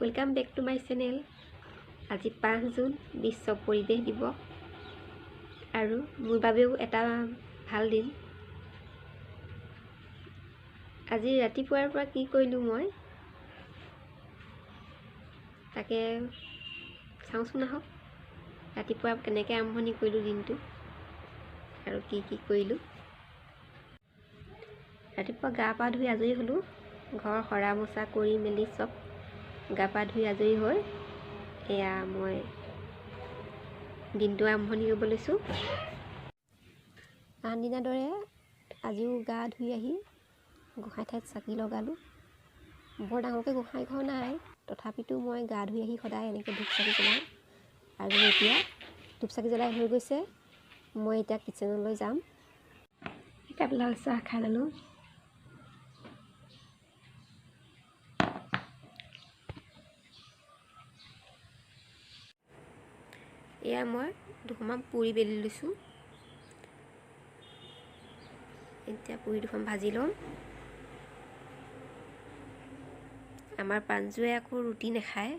Welcome back to my channel. আজি 5 June বিশ্ব পৰিৱেশ দিৱস আৰু মোৰ বাবেও এটা ভাল দিন। আজি ৰাতিপুৱাৰ পৰা কি কৰিলো মই তাকে চাওঁচোন আহক। ৰাতিপুৱা কেনেকৈ আৰম্ভণি কৰিলো দিনটো আৰু কি কৰিলো। ৰাতিপুৱা গা পা ধুই আজৰি হলো, ঘৰ সৰা মোচা কৰি মেলি সব গা পা ধুই আজৰি হৈ এয়া মই দিনটো আৰম্ভণি কৰিব লৈছোঁ। আন দিনাৰ দৰে আজিও গা ধুই আহি গোঁসাই ঠাইত চাকি লগালোঁ। বৰ ডাঙৰকৈ গোঁসাই ঘৰ নাই, তথাপিতো মই গা ধুই আহি সদায় এনেকৈ ধূপ চাকি জ্বলাওঁ। আৰু এতিয়া ধূপ চাকি জ্বলাই হৈ গৈছে, মই এতিয়া কিচেনলৈ যাম। একাপ লাল চাহ খাই ল'লোঁ। এয়া মই দুখনমান পুৰি বেলি লৈছোঁ। এতিয়া পুৰি দুখন ভাজি ল'ম। আমাৰ প্ৰাঞ্জুৱে আকৌ ৰুটি নাখায়,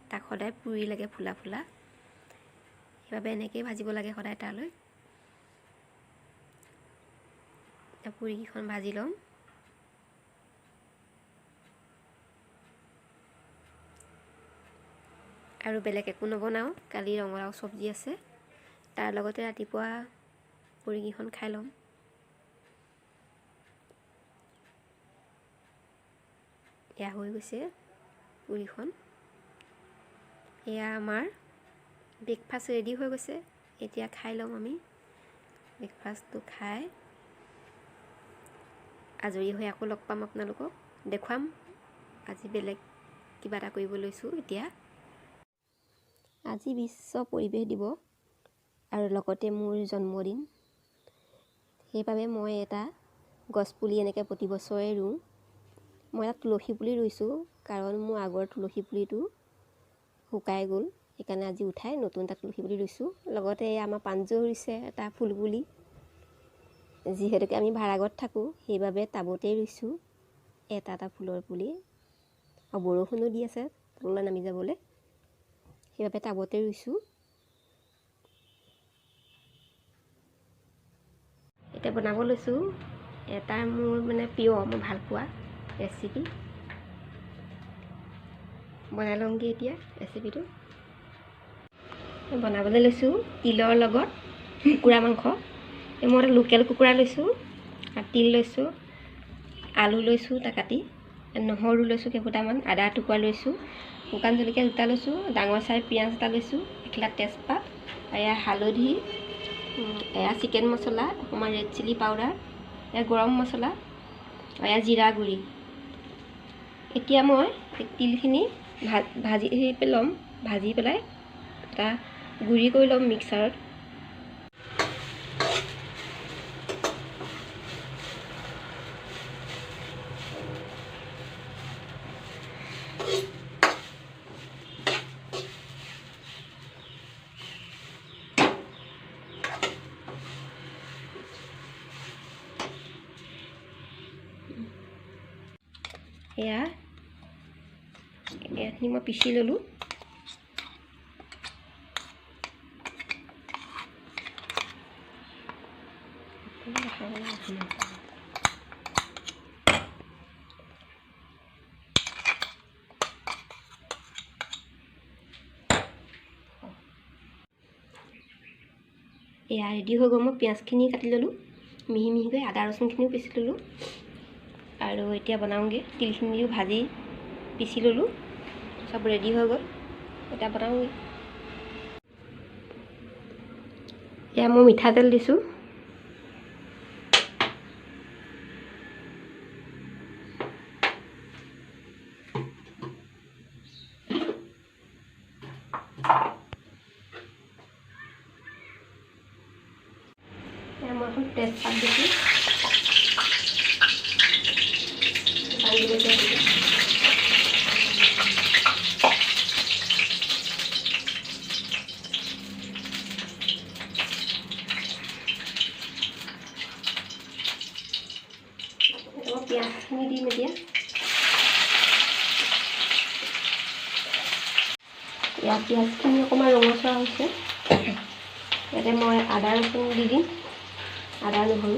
তাক সদায় পুৰি লাগে ফুলা ফুলা, সেইবাবে এনেকৈয়ে ভাজিব লাগে সদায় তালৈ। এতিয়া পুৰিকেইখন ভাজি ল'ম। আৰু বেলেগ একো নবনাওঁ, কালি ৰঙালাও চব্জি আছে, তাৰ লগতে ৰাতিপুৱা পুৰিকেইখন খাই ল'ম। এয়া হৈ গৈছে পুৰিখন। এয়া আমাৰ ব্ৰেকফাষ্ট ৰেডি হৈ গৈছে। এতিয়া খাই ল'ম আমি। ব্ৰেকফাষ্টটো খাই আজৰি হৈ আকৌ লগ পাম আপোনালোকক, দেখুৱাম আজি বেলেগ কিবা এটা কৰিব লৈছোঁ। এতিয়া আজি বিশ্ব পৰিৱেশ দিৱস আৰু লগতে মোৰ জন্মদিন, সেইবাবে মই এটা গছপুলি এনেকৈ প্ৰতি বছৰে ৰুওঁ। মই এটা তুলসী পুলি ৰুইছোঁ, কাৰণ মোৰ আগৰ তুলসী পুলিটো শুকাই গ'ল, সেইকাৰণে আজি উঠাই নতুন এটা তুলসী পুলি ৰুইছোঁ। লগতে আমাৰ প্ৰাঞ্জুৱে ৰুইছে এটা ফুল পুলি। যিহেতুকে আমি ভাড়াঘৰত থাকোঁ, সেইবাবে টাবতেই ৰুইছোঁ এটা ফুলৰ পুলি। আৰু বৰষুণো দি আছে তললৈ নামি যাবলৈ, সেইবাবে টাবতে ৰুইছোঁ। এতিয়া বনাব লৈছোঁ এটা মোৰ প্ৰিয়, মই ভাল পোৱা ৰেচিপি। বনাই লওঁগৈ এতিয়া ৰেচিপিটো। বনাবলৈ লৈছোঁ তিলৰ লগত কুকুৰা মাংস। মই এটা লোকেল কুকুৰা লৈছোঁ, আৰু তিল লৈছোঁ, আলু লৈছোঁ তাক কাটি, নহৰু লৈছোঁ কেইফুটামান, আদা টুকুৰা লৈছোঁ, শুকান জলকীয়া দুটা লৈছোঁ, ডাঙৰ চাই পিঁয়াজ এটা লৈছোঁ, এখিলা তেজপাত, এয়া হালধি, এয়া চিকেন মছলা, অকণমান ৰেড চিলি পাউডাৰ, এয়া গৰম মছলা, এয়া জিৰা গুড়ি। এতিয়া মই তিলখিনি ভাজি ল'ম, ভাজি পেলাই এটা গুড়ি কৰি ল'ম মিক্সাৰত। এয়াখিনি মই পিচি ল'লোঁ। এয়া ৰেডি হৈ গ'ল। মই পিঁয়াজখিনি কাটি ল'লোঁ মিহি মিহিকৈ, আদা ৰচুনখিনিও পিচি ল'লোঁ। আৰু এতিয়া বনাওঁগৈ। তিলখিনিও ভাজি পিচি ল'লোঁ, চব ৰেডি হৈ গ'ল। এতিয়া বনাওঁগৈ। এয়া মই মিঠাতেল দিছোঁ। এয়া মই এখন তেজপাত দিছোঁ। পিঁয়াজখিনি দিম এতিয়া। ইয়াত পিঁয়াজখিনি অকণমান ৰঙচুৱা হৈছে। ইয়াতে মই আদা ৰচুন দি দিম, আদা নহৰু।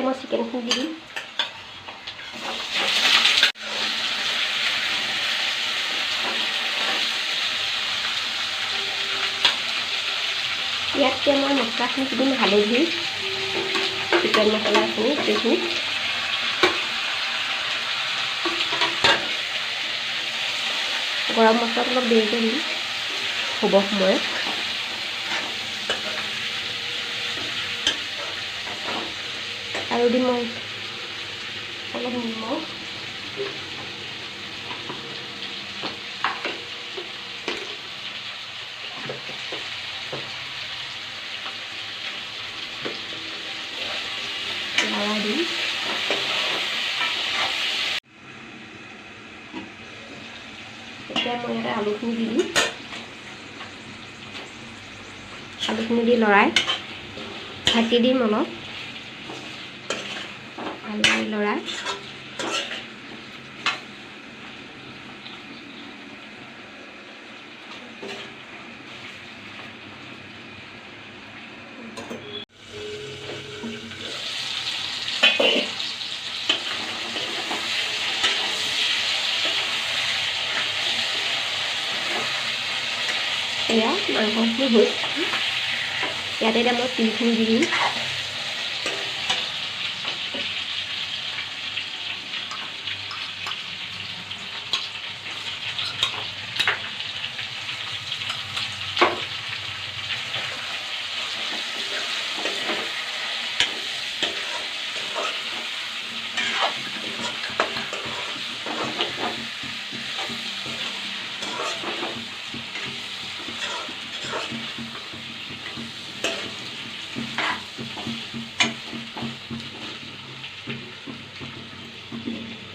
মই চিকেনখিনি দি দিম। ইয়াতে মই মছলাখিনি দি দিম, হালধি, চিকেন মছলাখিনি সেইখিনি। গৰম মছলাটো অলপ দেৰিকৈ দিম হ'ব সময়ত। আৰু দিম মই অলপ নিমখ, লৰাই দিম। এতিয়া মই ইয়াতে আলুখিনি দি দিম। আলুখিনি দি লৰাই ঢাকি দিম অলপ। ভালদৰে লৰাই এয়া মাংসখিনি হৈছে। ইয়াতে এতিয়া মই তিলখিনি দি দিম।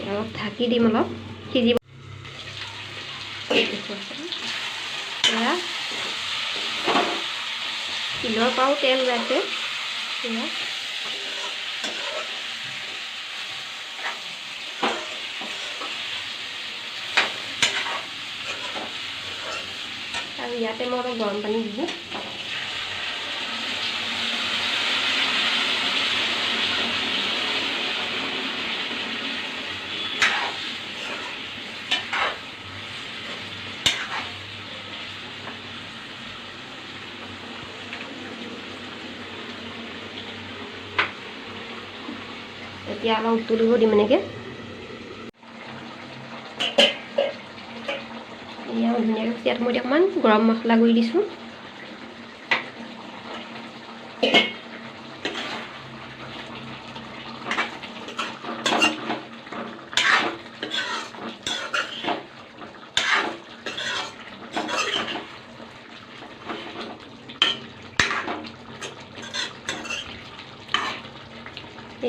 অলপ ঢাকি দিম, অলপ সিজিব। তিলৰ পৰাও তেল ওলাইছে। আৰু ইয়াতে মই অলপ গৰম পানী দিম। এতিয়া অলপ উতলিব দিম এনেকৈ। এয়া ধুনীয়াকৈ ইয়াত মই অকণমান গৰম মছলা গুড়ি দিছোঁ।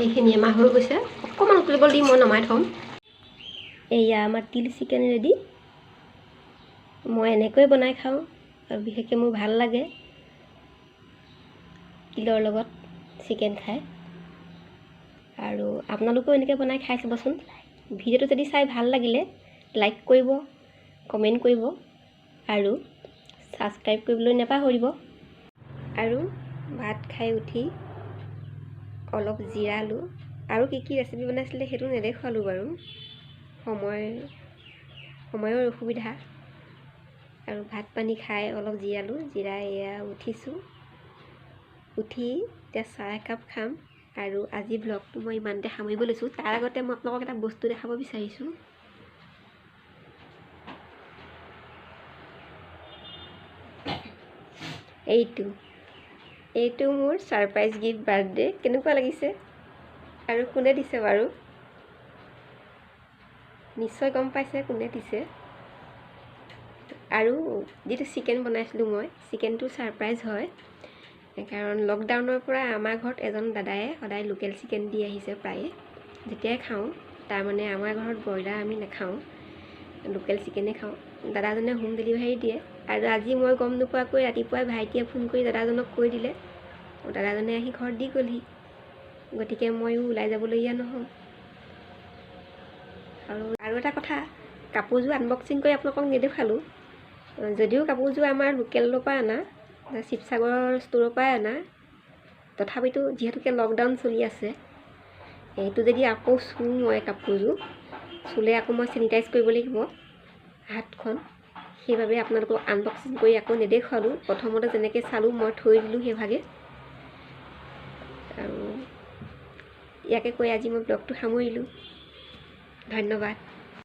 এইখিনি আমাৰ হৈ গৈছে। অকণমান উতলিবলৈ দি মই নমাই থ'ম। এয়া আমাৰ তিল চিকেন ৰেডি। মই এনেকৈ বনাই খাওঁ আৰু বিশেষকৈ মোৰ ভাল লাগে তিলৰ লগত চিকেন খাই। আৰু আপোনালোকেও এনেকৈ বনাই খাই চাবচোন। ভিডিঅ'টো যদি চাই ভাল লাগিলে লাইক কৰিব, কমেণ্ট কৰিব আৰু ছাবস্ক্ৰাইব কৰিবলৈ নাপাহৰিব। আৰু ভাত খাই উঠি অলপ জিৰালোঁ। আৰু কি ৰেচিপি বনাইছিলে সেইটো নেদেখুৱালোঁ বাৰু, সময়ৰ অসুবিধা। আৰু ভাত পানী খাই অলপ জিৰালোঁ। জিৰাই এয়া উঠিছোঁ। উঠি এতিয়া চাহ একাপ খাম। আৰু আজি ব্লগটো মই ইমানতে সামৰিব লৈছোঁ। তাৰ আগতে মই আপোনালোকক এটা বস্তু দেখাব বিচাৰিছোঁ। এইটো মোৰ ছাৰপ্ৰাইজ গিফ্ট বাৰ্থডে। কেনেকুৱা লাগিছে আৰু কোনে দিছে বাৰু? নিশ্চয় গম পাইছে কোনে দিছে। আৰু যিটো চিকেন বনাইছিলোঁ মই চিকেনটো ছাৰপ্ৰাইজ হয় কাৰণ লকডাউনৰ পৰা আমাৰ ঘৰত এজন দাদাই সদায় লোকেল চিকেন দি আহিছে প্ৰায়ে যেতিয়াই খাওঁ তাৰমানে আমাৰ ঘৰত ব্ৰইলাৰ আমি নাখাওঁ লোকেল চিকেনে খাওঁ দাদাজনে হোম ডেলিভাৰী দিয়ে আৰু আজি মই গম নোপোৱাকৈ ৰাতিপুৱাই ভাইটিয়ে ফোন কৰি দাদাজনক কৈ দিলে দাদাজনে আহি ঘৰত দি গ'লহি গতিকে ময়ো ওলাই যাবলগীয়া নহ'ল আৰু এটা কথা কাপোৰযোৰ আনবক্সিং কৰি আপোনালোকক নেদেখালোঁ যদিও কাপোৰযোৰ আমাৰ লোকেলৰ পৰা অনা শিৱসাগৰৰ ষ্ট'ৰৰ পৰাই অনা তথাপিতো যিহেতুকে লকডাউন চলি আছে এইটো যদি আকৌ চুওঁ মই কাপোৰযোৰ চুলে আকৌ মই চেনিটাইজ কৰিব লাগিব হাতখন সেইবাবে আপোনালোকক আনবক্সিং কৰি আকৌ নেদেখুৱালোঁ প্ৰথমতে যেনেকৈ চালোঁ মই থৈ দিলোঁ সেইভাগে আৰু ইয়াকে কৈ আজি মই ব্লগটো সামৰিলোঁ ধন্যবাদ